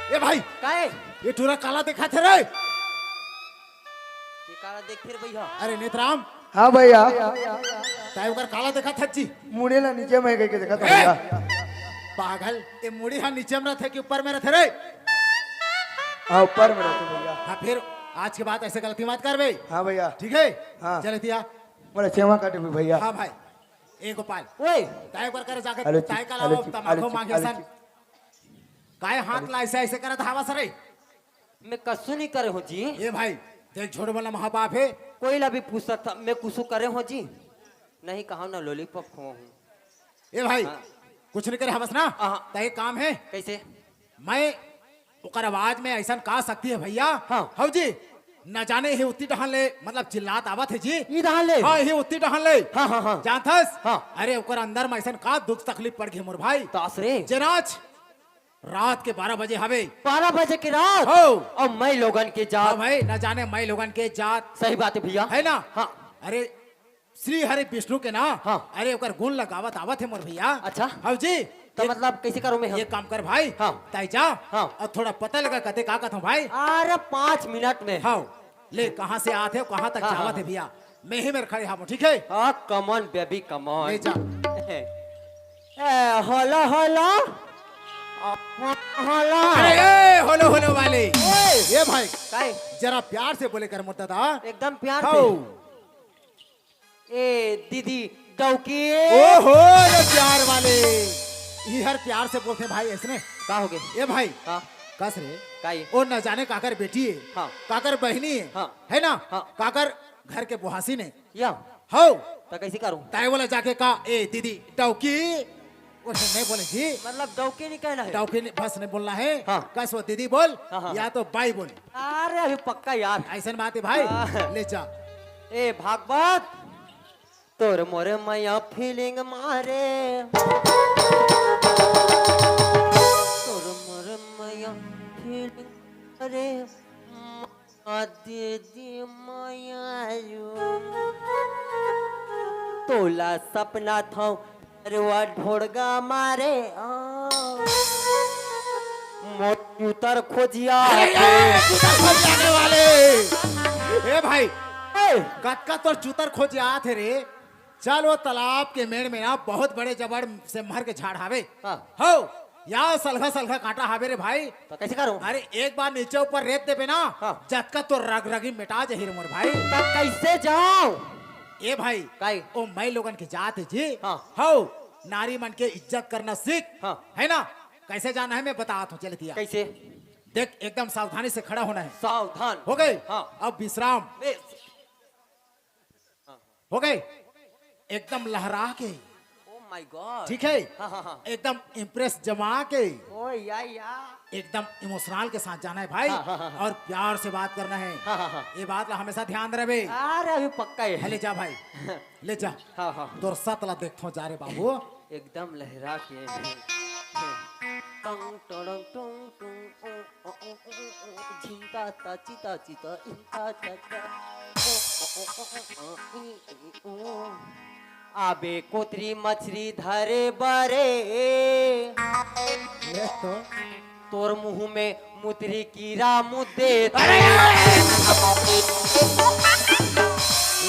ए भाई काहे ये टूरा काला देखा थे रे। ये काला देख फिर भैया। अरे नेत्राम हाँ भैया ताई उकर काला देखा था जी। मुड़े ला नीचे में के देखा था भैया। पागल ये मुड़ी हाँ नीचे में रहते कि ऊपर में रहते रे। हाँ ऊपर में रहते भैया। हाँ फिर आज के बाद ऐसे गलती मत कर बे। हाँ भैया ठीक है। हाँ चले दिया बोले क्षमा काटे भी भैया। हाँ भाई ए गोपाल ओए ताई उकर कर जाके अरे ताई का अरे लाओ तमाकू मांगे अरे सन काय हाथ ला ऐसे ऐसे करत हवा सरे। मैं कसू नहीं करे हो जी। ये भाई देख झोड़ वाला महापाप है। कोई ला भी पूछ सकता मैं कुछ करे हो जी। नहीं कहा ना लॉलीपॉप खो हूँ। ये भाई हाँ। कुछ नहीं करे हवस ना। हाँ। ताई काम है कैसे मैं उकर आवाज में ऐसा का सकती है भैया। हाँ। हाँ जी न जाने ही उतनी टहन ले मतलब चिल्लात आवत है जी। ई दहान ले। हाँ ही उतनी टहन ले। हाँ हाँ हाँ जानथस हाँ। अरे उकर अंदर में ऐसा का दुख तकलीफ पड़ गई मोर भाई। तास रे जनाज रात के 12 बजे हवे 12 बजे की रात। हो और मैं लोगन के हाँ जात। भाई न जाने मैं लोगन के जात सही बात है भैया। है ना। हाँ अरे श्री हरि विष्णु के ना। हाँ। अरे उकर गुण लगावत आवत है मोर भैया। अच्छा। हाँ जी तो मतलब कैसे करूँ मैं? ये काम कर भाई। हाँ। ताई जा हाँ। और थोड़ा पता लगा कते का कहता हूँ भाई। अरे 5 मिनट में। हाँ ले कहाँ से आते हो कहाँ तक हाँ, जावत हाँ। है भैया। मैं ही मेरे खड़े हाँ ठीक है। हाँ कमॉन बेबी कमॉन। ले जा हेलो हेलो हेलो। अरे ए होलो होलो वाले ओए। ये भाई काहे जरा प्यार से बोले कर मुर्दा था। एकदम प्यार हाँ। से। ए दीदी डौकी। ओहो ये प्यार वाले ये हर प्यार से बोलते हैं भाई ऐसने। का हो गए? ये भाई हाँ कस रे काई। और न जाने काकर बेटी है। हाँ। काकर बहनी है। हाँ। है ना। हाँ। काकर घर के बुहासी ने या हो तो कैसे करूँ? ताई बोला जाके का ए दीदी डौकी उसे नहीं बोले जी। मतलब डौकी नहीं कहना है। डौकी बस नहीं बोलना है। हाँ। कस वो दीदी बोल हाँ, हाँ। या तो बाई बोल। अरे अभी पक्का यार। ऐसा बात है भाई। हाँ। ले जा ए भागवत तोर मोरे मैया फीलिंग मारे। तोर मोरे मैया फीलिंग मारे। दीदी मैया तोला सपना था अरवा ढोड़गा मारे। मोट उतर खोजिया। जाने वाले ए भाई कटका तो चूतर खोज आत है रे। चल वो तालाब के मेड़ में ना बहुत बड़े जबड़ से मर के झाड़ हावे। हाँ। हो या सलखा सलखा कांटा हावे रे भाई। तो कैसे करूं? अरे एक बार नीचे ऊपर रेत दे पे ना। हाँ। जटका तो रग रगी मिटा जे हिर मोर भाई। तो कैसे जाऊं? ए भाई काई? ओ मैं लोगन के जात है जी। हाँ। हो नारी मन के इज्जत करना सीख। हाँ। है ना। कैसे जाना है मैं बताता हूँ। चल दिया कैसे? देख एकदम सावधानी से खड़ा होना है। सावधान हो गए। हाँ। अब विश्राम ए, हो गए एकदम लहरा के। Oh my God. ठीक है। हाँ हाँ हाँ। एकदम इम्प्रेस जमा के ओ या एकदम इमोशनल के साथ जाना है भाई। हाँ, हाँ, हाँ, और प्यार से बात करना है। हाँ हाँ हाँ। ये बात ला हमेशा ध्यान रहे। अरे अभी पक्का है। ले जा भाई ले जा। हाँ हाँ तोर सतला देखो जा रे बाबू। एकदम लहरा के टंग टंग टंग टंग झिंका ताची ताची ता इंका ताचा आबे कोतरी मछली धरे बरे ले तो तोर मुंह में मुतरी कीड़ा मुद्दे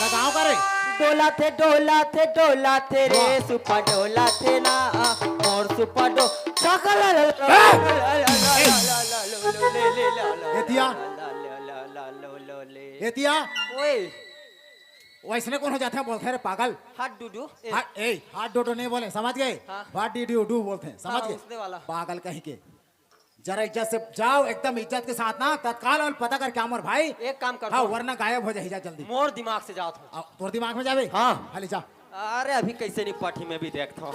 लगाओ करे डोला थे रे सुपर डोला थे ना और सुपर डो एतिया ओए वैसने कौन हो जाते हैं बोलते हैं रे पागल। हाथ डूडू हाथ डोडो नहीं बोले समझ गए। हाँ। व्हाट डिड यू डू बोलते हैं समझ हाँ, गए। उसने वाला। पागल कहीं के जरा इज्जत से जाओ एकदम इज्जत के साथ ना तत्काल और पता कर क्या मोर भाई। एक काम कर हाँ वरना गायब हो जाए जल्दी। मोर दिमाग से जाओ था तोर दिमाग में जावे हाँ। हाली जा। अरे अभी कैसे नहीं पाठी में भी देखता हूँ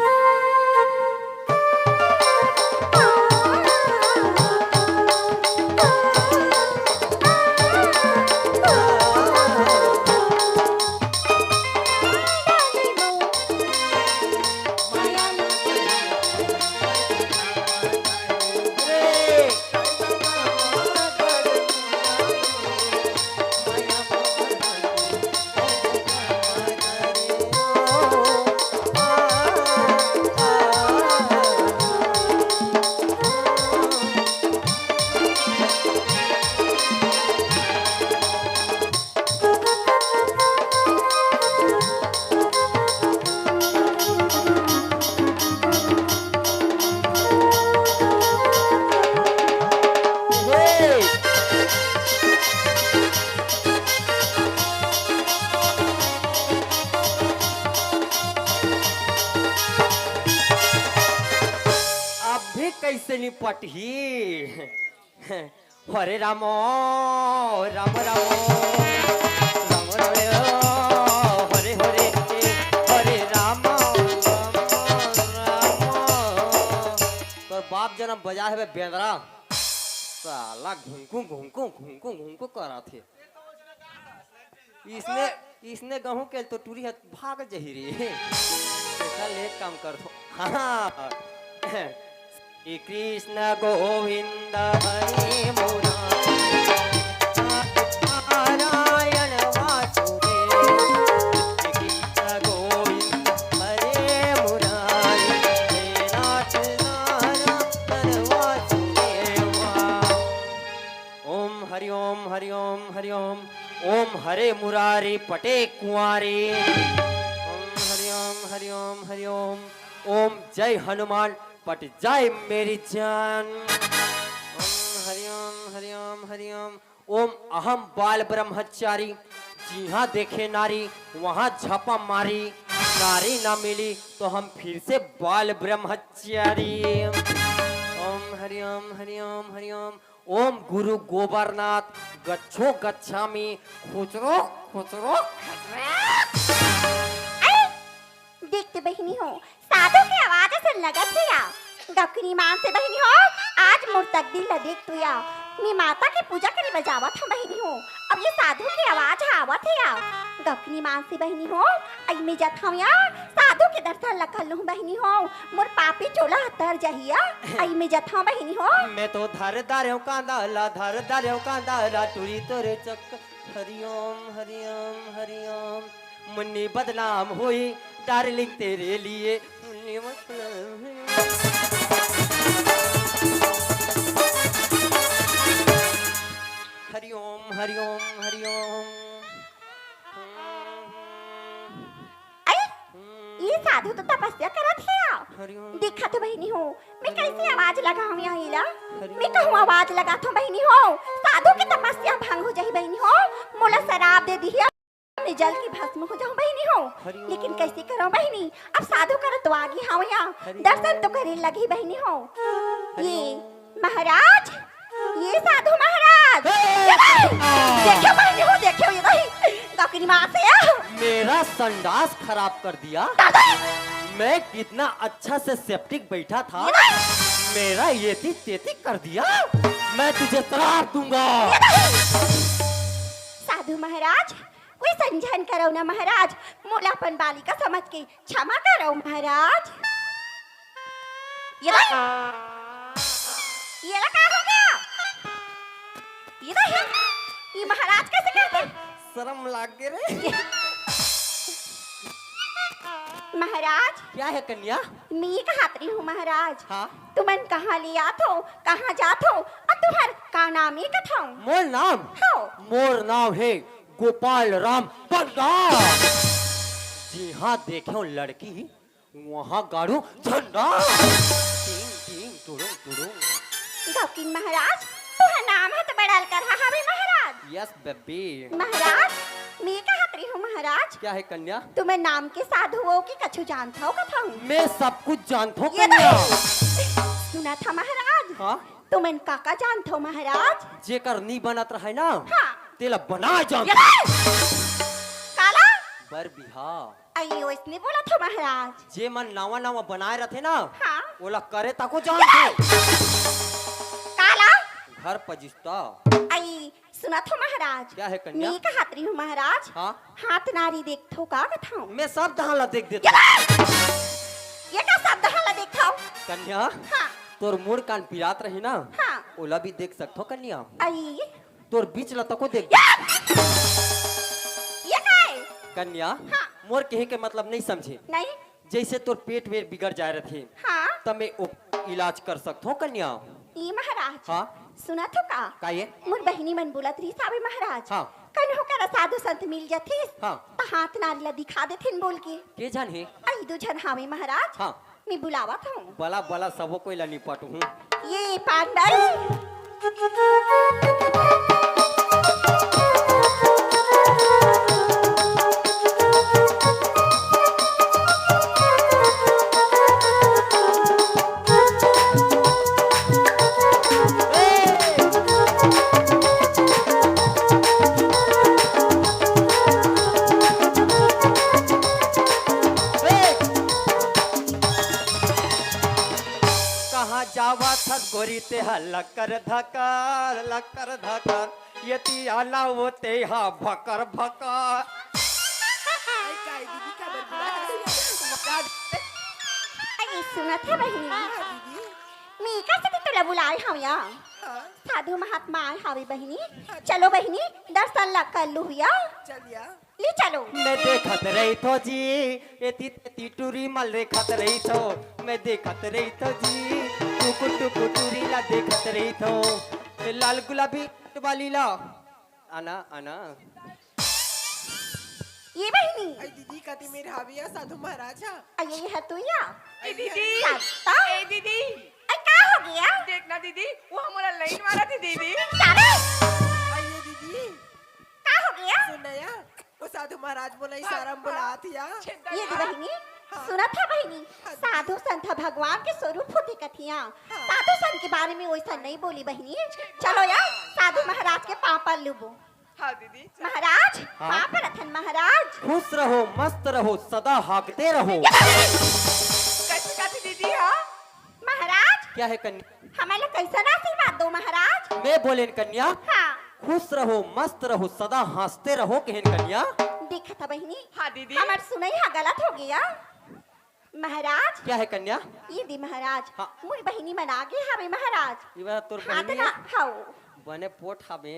कैसे निपट ही हरे रामो राम राम राम राम हरे हरे हरे राम तो बाप जन्म बजा है बेंदरा साला घुमकू करा थे इसने गहूं के तो टूरी भाग जही रे ले काम कर दो हाँ श्री कृष्ण गोविंद हरे नारायण वासुदेव श्री कृष्ण गोविंद हरे मुरारी हे नाथ नारायण वासुदेव ओम हरि ओम हरि ओम हरि ओम ओम हरे मुरारी पटे कुंवारी ओम हरि ओम हरि ओम हरि ओम ओम जय हनुमान पट जाए मेरी जान ओम हरिओम हरिओम ओम अहम बाल ब्रह्मचारी जी हाँ देखे नारी वहाँ झपा मारी नारी ना मिली तो हम फिर से बाल ब्रह्मचारी ओम हरिओम हरिओम हरिओम ओम गुरु गोबरनाथ गच्छो गच्छामि खुचरो खुचरो देखते बहनी हो साधु की आवाज से लगत है या डकनी मान से बहनी हो आज मोर तकदीर ला देख तू या मैं माता की पूजा करे बजावत हम बहनी हो अब ये साधु की आवाज आवत है या डकनी मान से बहनी हो आई में जात हम या साधु के दर्शन लखल लूं बहनी हो मोर पापी चोला हतर जहिया आई में जात हम बहनी हो मैं तो धरदार कांदा ला टूरी तोरे चक हरिओम हरिओम हरिओम मुन्नी बदनाम हुई डार्लिंग तेरे लिए मुन्नी हरिओम हरिओम हरिओम ये साधु तो तपस्या करत है या हरिओम देखा तो बहनी हो मैं कैसे आवाज लगा हम यहाँ हिला मैं कहूँ आवाज लगा तो बहनी हो साधु की तपस्या भंग हो जाही बहनी हो मोला शराब दे दी मैं जल की भस्म हो जाऊं बहनी हो लेकिन कैसे करो बहनी अब साधु कर तो आगे हाँ यहाँ दर्शन तो करे लगी बहनी हो ये महाराज ये साधु महाराज देखो बहनी हो देखो ये दही डकनी मां से मेरा संडास खराब कर दिया मैं कितना अच्छा से सेप्टिक बैठा था मेरा ये तेती कर दिया मैं तुझे तलाक दूंगा साधु महाराज कोई संजन करो ना महाराज मोलापन बालिका समझ के क्षमा करो महाराज ये क्या हो गया ये तो है ये महाराज कैसे कहते शर्म लाग गे रे। महाराज क्या है कन्या? मैं कहातरी हूँ महाराज। हाँ तुमन कहाँ ले आत हो कहाँ जात हो और तुम्हार का नाम है कथाओ मोर नाम? हो मोर नाम है गोपाल राम पंडा। जी हाँ देखे लड़की वहाँ गाड़ू झंडा। टिंग टिंग टुडुंग टुडुंग। गौकिन महाराज तुम्हार नाम है तो बड़ाल कर हवे महाराज। Yes baby. महाराज मैं कहातरी हूँ महाराज। क्या है कन्या? तुम्हें नाम के साधु हो कि कछु जानता हो कथाओ? मैं सब कुछ जानता हूँ ये कन्या। सुना था महाराज। हाँ तुमन काका जानते हो महाराज? जेकर नी बनत रहे ना हाँ तेला बना जान ये काला बर बिहा। अयो इसने बोला था महाराज। जे मन नवा नवा बनाए रथे ना हाँ ओला करे ताको जानते। काला घर पजिस्ता। आई सुना था महाराज। क्या है कन्या? मैं कहातरी हूँ महाराज। हाँ हाथ नारी देखो का कथाओ? मैं सब दहाला देख देता। ये का शब्द हाला देखो? कन्या हाँ तोर मुड़ कान पिरात रही ना हाँ ओला भी देख सकथो कन्या। आई तोर बीच लता को देख। ये का है? कन्या हाँ मोर कहे के मतलब नहीं समझे। नहीं जैसे तोर पेट वेट बिगड़ जाए रथे हाँ तब मैं इलाज कर सकथो कन्या। ये महाराज हाँ सुना तो का ये? मोर बहिनी मन बोलत रही साबे महाराज। हाँ कन्हो कर साधु संत मिल जाथिस हाँ तो हाथ नारी ला दिखा देथिन बोल के जाने? आई दो जन हावे महाराज। हाँ मैं बुलावत हूँ। बला बला सबो कोई ला निपटू हूँ। ये पांडई जावा थक गोरी ते लकर धकार यति आना वो ते हा भकर भकर। आई सुना थे बहिनी मैं कैसे तुला बुलाए हम यहाँ साधु महात्मा आए हावे बहिनी। चलो बहिनी दर्शन ला कर लू या ले चलो। मैं देखत रही थो जी एती एती टूरी मल देखत रही थो। मैं देखत रही थो जी टुकु टुकु टूरी ला देखत रही थो। लाल गुलाबी वाली ला आना आना। ये बहिनी आई दीदी कति मेरे हाविया साधु महाराज हा। आई ये है तू या ए दीदी साता ए दीदी आई का हो गया? देखना दीदी वो हमारा लाइन मारा थी दीदी। सारे आई ये दीदी का हो गया? सुन या वो साधु महाराज बोला इशारा में बुला थिया। ये दी बहिनी सुना था बहिनी साधु संत भगवान के स्वरूप होते कथिया। साधु संत के बारे में वैसा नहीं बोली बहिनी। चलो यार साधु महाराज के पाँव पर लुबो। हाँ दीदी महाराज हाँ? पाँव पर रखन महाराज। खुश रहो मस्त रहो सदा हाकते रहो। कैसे कहती दीदी हा? महाराज क्या है कन्या? हमें कैसा आशीर्वाद दो महाराज। मैं बोले कन्या हाँ खुश रहो मस्त रहो सदा हंसते रहो कहन कन्या। देखा था बहिनी हाँ दीदी हमार सुनाई हा गलत हो गया महाराज। क्या है कन्या? ये दी महाराज हाँ। मुझ बहिनी मन आगे हवे महाराज। ये बात तोर हाथ बहनी ना हाओ बने पोट हवे।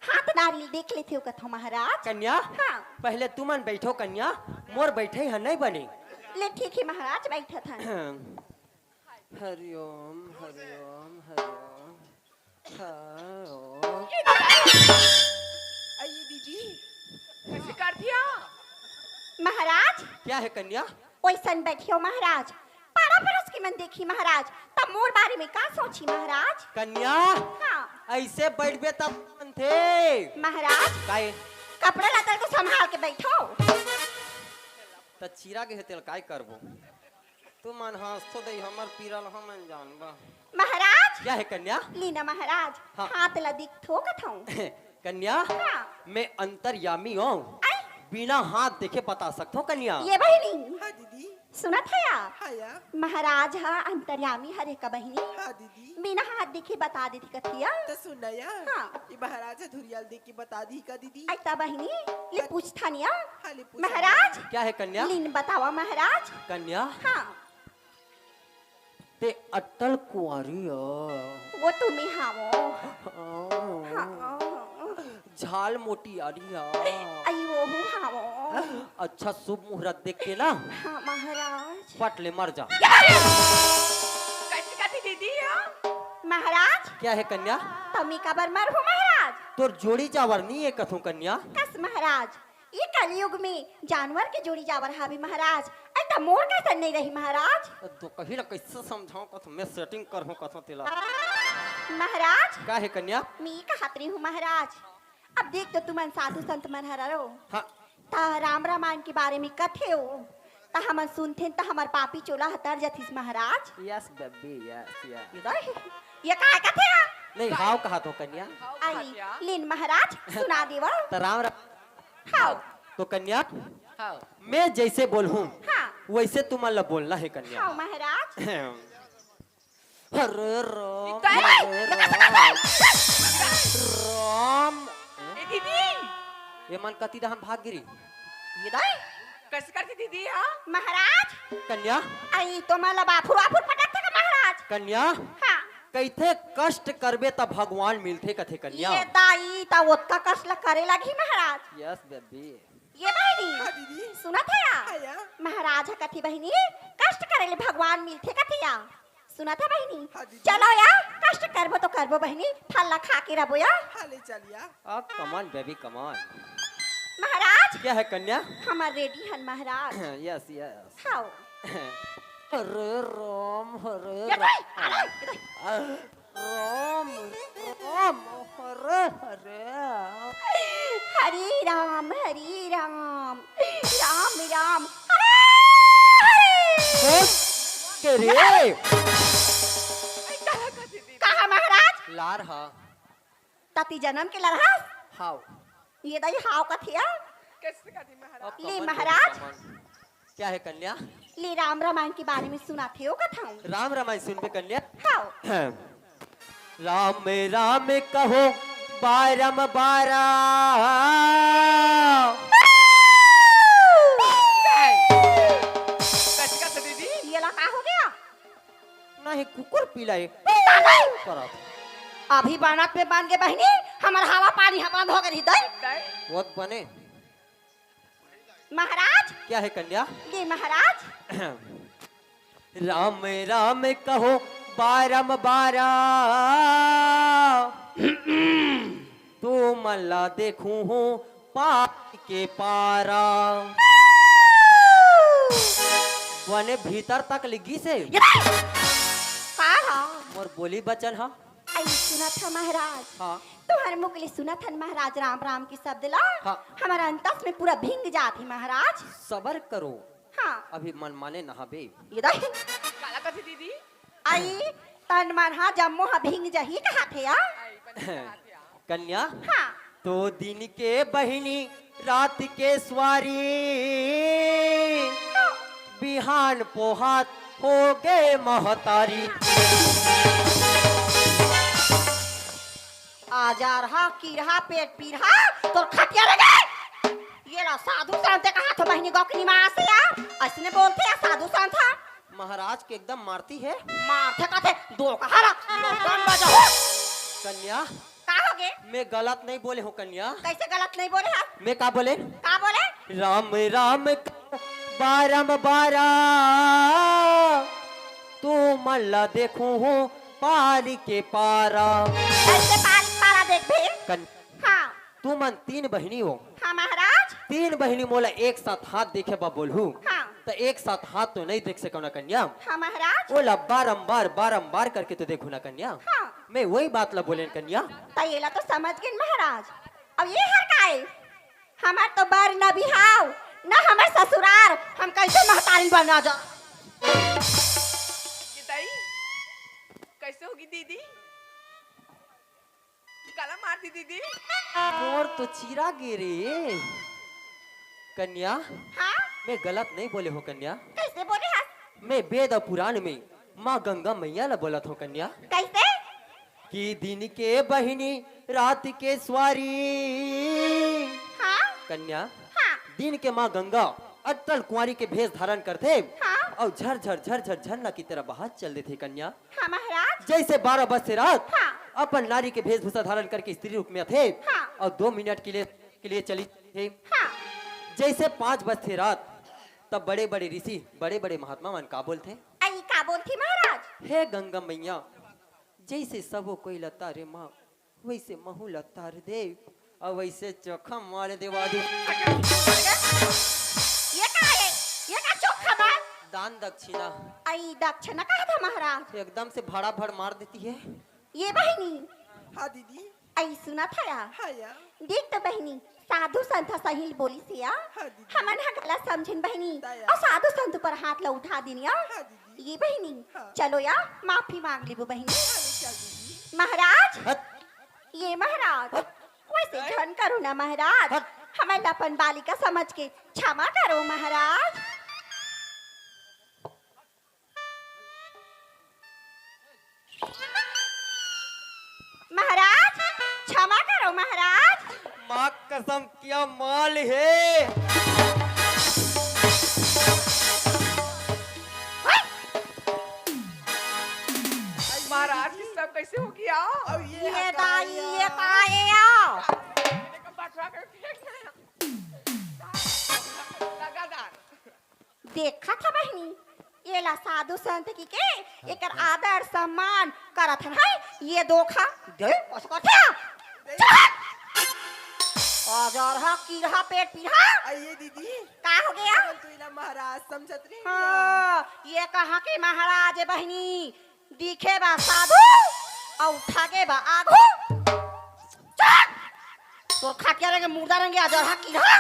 हाथ नारियल देख लेते हो कथो महाराज। कन्या हाँ पहले तुमन बैठो कन्या मोर बैठे है नहीं बनी। ले ठीक है महाराज बैठा था। हरिओम हरिओम हरिओम हरिओम। आई ये दीदी कैसे करती हा? महाराज क्या है कन्या? ओइसन बैठियो महाराज। पारा परस की मन देखी महाराज तब मोर बारे में का सोची महाराज। कन्या हाँ ऐसे बैठबे तब थे महाराज काय कपड़ा लतर को संभाल के बैठो। त चीरा के हेतल काय करबो। तू मन हंसतो दई हमर पीरल हमन जानबा। महाराज क्या है कन्या? लीना महाराज हाँ। हाथ ला दिख थो कथो। कन्या हाँ मैं अंतर्यामी हूँ आई बिना हाथ देखे बता सकता हूँ कन्या। ये बहिनी हाँ दीदी सुना था या हाँ या महाराज हा अंतर्यामी हरे का बहिनी हाँ दीदी बिना हाथ देखे बता देती कथिया। तो सुन या हाँ। ये महाराज धुरियाल देख के बता दी का दीदी। ऐता बहिनी ले पूछता निया हाँ ले पूछ महाराज क्या है कन्या? लीन बतावा महाराज। कन्या हाँ ते अटल कुंवारी वो तुम्ही हावो हाँ झाल मोटी आरिया आई वो हूँ हावो अच्छा शुभ मुहूर्त देख के ना हाँ महाराज पट ले मर जा। कैसी कैसी दीदी है महाराज क्या है कन्या? तमी कबर मर हो महाराज तोर जोड़ी जावर नहीं है कथू कन्या? कस महाराज ये कलयुग में जानवर के जोड़ी जावर हावी महाराज ऐसा मोर कैसे नहीं रही महाराज तो कही ना कैसे समझाऊं कथू मैं सेटिंग करहूं कथू तिला। महाराज क्या है कन्या? मी कहतरी हूँ महाराज अब देख तो तुमन साधु संत मन हरो हाँ ता राम रामायण के बारे में कथे हो ता हमन सुनथे ता हमार पापी चोला हतर जथिस महाराज यस बेबी यस यस इधर ये का कथे है नहीं हाव कहा तो कन्या? आई लीन महाराज सुना देवा तो राम हाँ तो कन्या मैं जैसे बोलूं हाँ वैसे तुम्हारा बोलना है कन्या। हाँ महाराज हरे राम हरे राम राम ए दीदी ये मन कति दहन भाग गिरी इधर कैसी करती दीदी है महाराज कन्या आई तो मला बाफुर बाफुर पटक थे महाराज कन्या हाँ कैथे कष्ट करबे तब भगवान मिलते कथे कन्या। ये दाई ता ओत्ता कसला करे लगी महाराज यस बेबी ये बहनी हाँ दीदी सुना था या आया महाराज कथी बहनी कष्ट करेले भगवान मिलते कथिया सुना था बहनी हाँ दीदी। चलो या कष्ट करबो तो करबो बहनी फल्ला खा के रबो या हाले चलिया अब कमान बेबी कमान। महाराज क्या है कन्या? हमार रेडी हन महाराज यस यस खाओ हरे राम हरे ये दाई राम राम राम हरे हरे हरे राम राम राम के रे कहा महाराज लार हा तती जन्म के लरहा हाउ ये दाई हाव कथिया कैसी करती महाराज अब ले कमान महाराज। Baby come on. क्या है कन्या? ले राम रामायण के बारे में सुना थे हो कथाऊं राम रामायण सुन पे कन्या। खाओ राम राम कहो बारम बारा कैसी कैसी दीदी ये ला का हो गया नहीं कुकुर पिलाए अभी बानात पे बांध के बहनी हमार हवा पानी बंद हो गई दई बहुत बने। महाराज क्या है कन्या? ये महाराज राम राम कहो बारम बारा तू मल्ला देखूं हूँ पाप के पारा बने भीतर तक लिगी से ये दई का हा और बोली बचन हा आई सुना था महाराज हाँ तुम्हारे मुख लिए सुना था महाराज राम राम की शब्द ला हाँ। हमारा अंतस में पूरा भींग जाती महाराज सबर करो हाँ अभी मन माने नहाबे। ये दई काला करती दीदी आई तन मन हा जम्मो हा भींग जही कहा थे या आई बनी हाथ या कन्या हाँ तो दिन के बहिनी रात के स्वारी बिहान पोहात हो गए महतारी आजा रहा की रहा पेट पी रहा तो खटिया लगे ये ला साधु संत कहा तो बहनी गोकनी मां से या असने बोलते या साधु संत था महाराज के एकदम मारती है मारते कहते दो कहारा कौन बजा कन्या। का हो गए मैं गलत नहीं बोले हूँ कन्या। कैसे गलत नहीं बोले हा मैं का बोले? का बोले राम राम बारम बारा तू मल्ला देखूं हूँ पारी के पारा ऐसे पारा देख भी कन हाँ तू मन तीन बहनी हो हाँ महाराज तीन बहनी मोला एक साथ हाथ देखे बा बोलहू हाँ तो एक साथ हाथ तो नहीं देख सको ना कन्या। हाँ महाराज ओला बारंबार करके तो देखो ना कन्या। हाँ मैं वही बात ला बोले कन्या। तैला तो समझ गए महाराज अब ये हर काए हमार तो बर न बिहाव न हमार ससुरार हम कैसे महतारी बना जा किताई कैसे होगी दीदी काला मारती दीदी मोर तो चीरा गिरे कन्या। हाँ मैं गलत नहीं बोले हो कन्या। कैसे बोले हाँ मैं वेद और पुराण में माँ गंगा मैया ला बोला था कन्या कैसे कि दिन के बहिनी रात के स्वारी हाँ कन्या। हाँ दिन के माँ गंगा अटल कुंवारी के भेष धारण करते हाँ और झर झरना की तरह बाहर चल देते कन्या। हाँ महाराज। जैसे 12 बज से रात हाँ। अपन नारी के वेशभूषा धारण करके स्त्री रूप में थे हाँ। और 2 मिनट के लिए चली थे। हाँ। जैसे 5 बज थे रात तब बड़े बड़े ऋषि बड़े बड़े महात्मा मन का बोलते आई का बोलती महाराज? हे गंगा मैया जैसे सबो कोई लता रे माँ वैसे महू लता रे देव और वैसे चोखा मार देवा दे। ये का है? ये का चोखा मार? दान दक्षिणा आई दक्षिणा कहा था महाराज? एकदम से भड़ा भड़ मार देती है। ये बहनी हाँ दीदी। आई सुना था या? हाँ या। देख तो बहनी साधु संत सही बोली से या हाँ दीदी। हमन हा गलत समझन बहनी दया। और साधु संत पर हाथ ला उठा देनी या हाँ दीदी। ये बहनी हाँ। चलो या माफी मांग ली वो बहनी। हाँ क्या दीदी? महाराज हट, ये महाराज वैसे झन करो ना महाराज हट। हमें अपन बालिका समझ के क्षमा करो महाराज। महाराज क्षमा करो महाराज। माँ कसम क्या माल है। महाराज किस सब कैसे हो गया? अब ये दाई ये काए आओ। लगातार। देखा था बहनी ये ला साधु संत की के एकर आदर सम्मान करत है ये दोखा दे उसको था आजार हा की रहा पेट पीहा आइए दीदी। का हो गया? तू इला महाराज समझत रही। हाँ, ये कहा के महाराज है बहनी दिखे बा साधु और उठा के बा आगू तो खाटिया रंगे मुर्दा रंगे आजार हा की रहा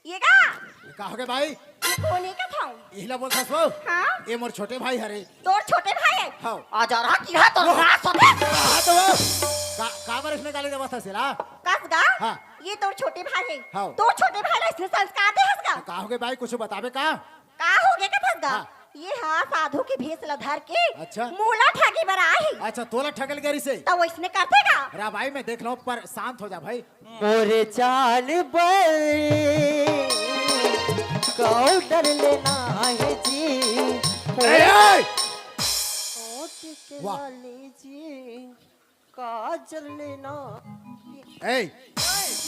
ये का हो गए भाई? कोने का था इहला बोलता सो हाँ ये मोर छोटे भाई हरे। तोर छोटे भाई है हाँ। आजार हा की रहा तो हाथ सोते हाँ तो वो का बार इसने गाली देवा था सिला? कसगा हाँ। ये तोर छोटे भाई है हाँ। तोर छोटे भाई ला इसने संस्कार दे हसगा का हो गए भाई कुछ बतावे का? का हो गया का हसगा हाँ। ये हाँ साधु की भेष ला धर के अच्छा। मूला ठगी बरा है अच्छा तोला ठगल गरी से तो वो इसने करते का रा भाई मैं देख लो पर शांत हो जा भाई। मोरे चाल पर कौ डर लेना है जी। ए! होठ के वाह। लाले जी काजल लेना। ए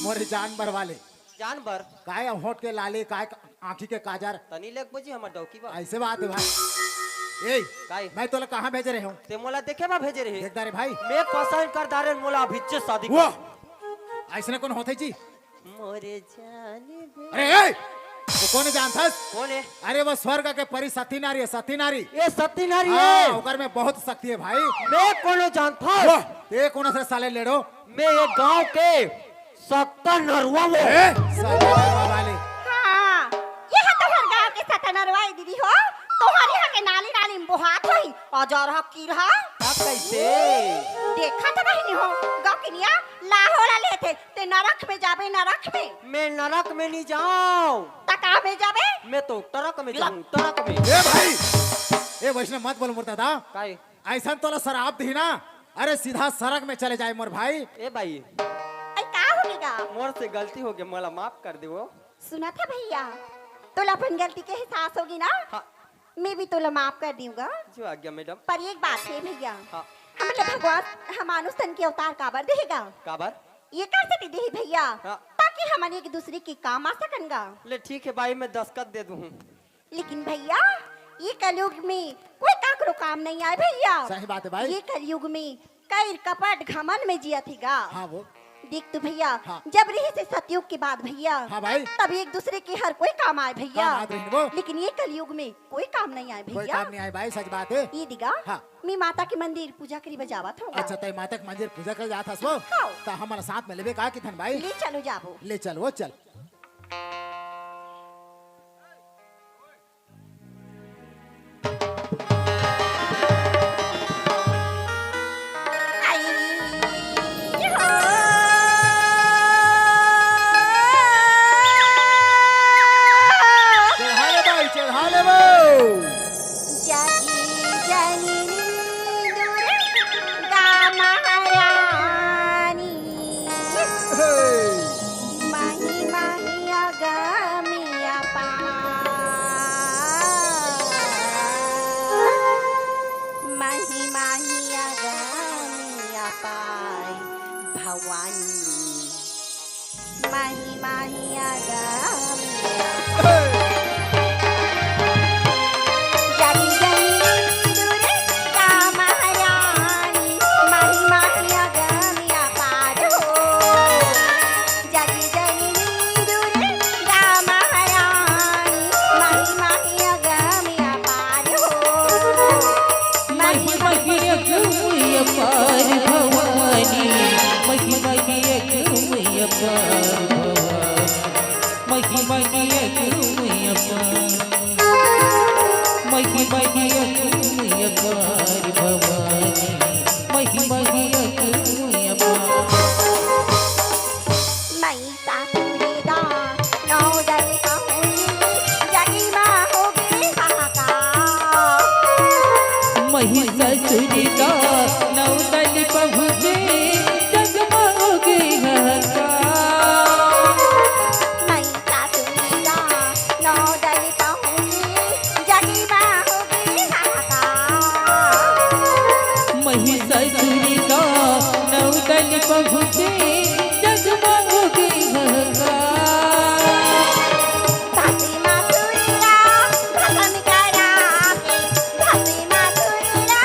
मोरे जानवर वाले जानवर काय होठ के लाले काय आंखी के काजर तनी लेक बुझी हमर डौकी बा। ऐसे बात है भाई। ए काय मैं तोला कहाँ भेज रहे हूँ? ते मोला देखे बा भेजे रहे। देख दारे भाई मैं पसंद कर दारे मोला अभिच्चे शादी वो कर। ऐसने कौन होते जी? मोरे जान अरे ए वो कौन जानथस? कौन है? अरे वो स्वर्ग के परी सती नारी है सती नारी। ये सती नारी हाँ है। ओकर में बहुत शक्ति है भाई। मैं कोनो जानता वो ते कौन से साले लेडो? मैं ये गांव के सत्ता नरवा वो। ए साले नरवा वाले हाँ ये है तोहर गांव के सतनरवाई दीदी हो तोहरी हा के नाली नाली में बोहात होई आजार हा की रहा तब कैसे? देखा तो बहनी हो गांव के निया लाहोला लेते ते नरक में जाबे नरक में मैं नरक में नहीं जाऊं। तका में जाबे मैं तो ट्रक में जाऊं ट्रक में। ए भाई ए वैष्णव मत बोल मुर्दा था काय? ऐसा तोला शराब दी ना अरे सीधा सड़क में चले जाए मोर भाई। ए भाई आई का हो गया? मोर से गलती हो गई मोला माफ कर दे वो। सुना था भैया तोला अपन गलती के एहसास होगी ना हाँ मैं भी तोला माफ कर दूंगा जो आज्ञा मैडम। पर एक बात है भैया हाँ हमें भगवान हम मानुष के अवतार काबर देगा काबर? ये कर सकती दे भैया हाँ। ताकि हमारे एक दूसरे के काम आ सकनगा। ले ठीक है भाई मैं दस्तखत दे दूं। लेकिन भैया ये कलयुग में कोई काकरो काम नहीं आए भैया। सही बात है भाई। ये कलयुग में कई कपट घमन में जिया थीगा। हाँ वो देख तो भैया हाँ। जब रही से सतयुग के बाद भैया हाँ भाई। तब एक दूसरे के हर कोई काम आए भैया काम आते हैं वो। लेकिन ये कलयुग में कोई काम नहीं आए कोई भैया। काम नहीं आए भाई सच बात है। ये दिगा हाँ। मैं माता के मंदिर पूजा करी बजावत हूँ। अच्छा तय माता के मंदिर पूजा कर जाता वो हाँ। तो हमारे साथ में लेवे का कि थन भाई ले चलो जाबो। ले चल वो चल। चढ़ा ले भाई चढ़ा ले वो। जगी जननी दुर्गा महारानी हे। माही माही अगर भवानी माही माही आगामी जागी जागी दुर्गा महारानी माही माही आगामी अपार हो जागी जागी दुर्गा महारानी माही माही आगामी अपार हो माही माही पार भवानी महिमा की अगमय पार भवानी महिमा की अगमय पार महिमा की अगमय पार भवानी महिमा की अगमय पार मैं सासुरेदा नौ दल कहूँगी जगी माँ होगी हाहाकार महिषासुरिका नवदल पहुँचे जगमगे हाहाकार मैं सासुरेदा नौ दल कहूँगी जगी माँ होगी हाहाकार महिषासुरिका नवदल पहुँचे जगमगे हाहाकार धासी माथुरीला भस्म कराके धासी माथुरीला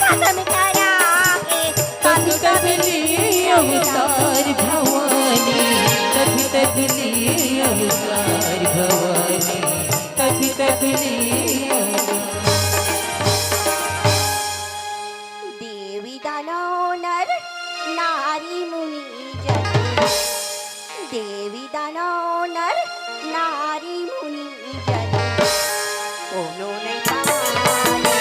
भस्म कराके तब तबली अवतार भवानी तब तबली अवतार भवानी तब तबली देवी दानव नर नारी मुनि जन देवी दानव नर नारी मुनि जन उन्होंने ताने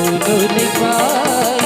उन्होंने पार